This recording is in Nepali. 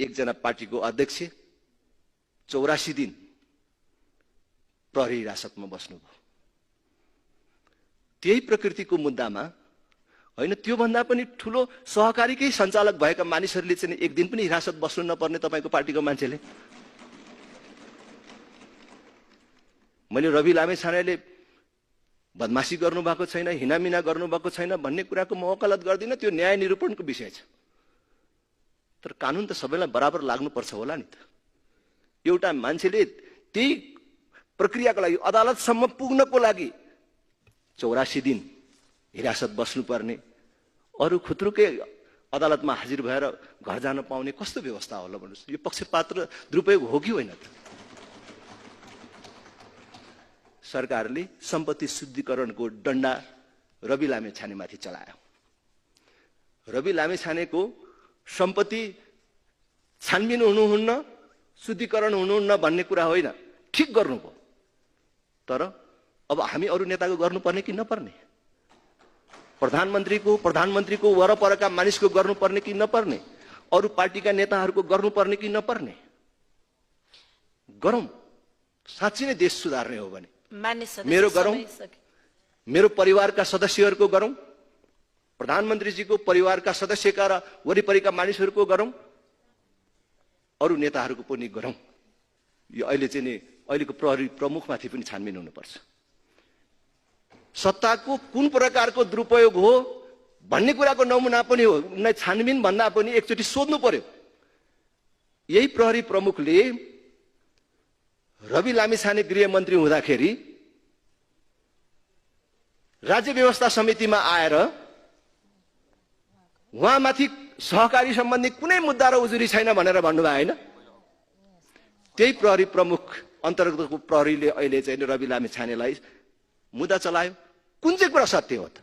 एकजना पार्टीको अध्यक्ष 84 दिन प्रहरी हिरासतमा बस्नुभयो। त्यही प्रकृतिको मुद्दामा होइन, त्योभन्दा पनि ठुलो सहकारीकै सञ्चालक भएका मानिसहरूले चाहिँ एक दिन पनि हिरासत बस्नु नपर्ने तपाईँको पार्टीको मान्छेले। मैले रवि लामेछानेले बदमासी गर्नुभएको छैन, हिनामिना गर्नुभएको छैन भन्ने कुराको म वकालत गर्दिनँ, त्यो न्याय निरूपणको विषय छ। तर कानुन त सबैलाई बराबर लाग्नुपर्छ होला नि त। एउटा मान्छेले त्यही प्रक्रियाको लागि अदालतसम्म पुग्नको लागि 84 दिन हिरासत बस्नुपर्ने, अरू खुत्रुकै अदालतमा हाजिर भएर घर जान पाउने कस्तो व्यवस्था होला भन्नुहोस्। यो पक्षपात र दुरुपयोग हो कि होइन त? सरकारले सम्पत्ति शुद्धिकरणको डण्डा रवि लामेछानेमाथि चलायो। रवि लामेछानेको सम्पत्ति छानबिन हुनुहुन्न, शुद्धिकरण हुनुहुन्न भन्ने कुरा होइन, ठिक गर्नुभयो। तर अब हामी अरू नेताको गर्नुपर्ने कि नपर्ने? प्रधानमन्त्रीको वरपरका मानिसको गर्नुपर्ने कि नपर्ने? अरू पार्टीका नेताहरूको गर्नुपर्ने कि नपर्ने? गरौँ, साँच्चै नै देश सुधार्ने हो भने। मेरो गरौँ, मेरो परिवारका सदस्यहरूको गरौँ, प्रधानमन्त्रीजीको परिवारका सदस्यका र वरिपरिका मानिसहरूको गरौँ, अरू नेताहरूको पनि गरौँ। यो अहिले चाहिँ नि अहिलेको प्रहरी प्रमुखमाथि पनि छानबिन हुनुपर्छ। सत्ताको कुन प्रकारको दुरुपयोग हो भन्ने कुराको नमुना पनि हो। उनलाई छानबिन भन्दा पनि एकचोटि सोध्नु पर्यो। यही प्रहरी प्रमुखले रवि लामिछाने गृहमन्त्री हुँदाखेरि राज्य व्यवस्था समितिमा आएर उहाँमाथि सहकारी सम्बन्धी कुनै मुद्दा र उजुरी छैन भनेर भन्नुभयो होइन? त्यही प्रहरी प्रमुख अन्तर्गतको प्रहरीले अहिले चाहिँ रवि लामिछानेलाई मुद्दा चलायो। कुन चाहिँ कुरा सत्य हो त?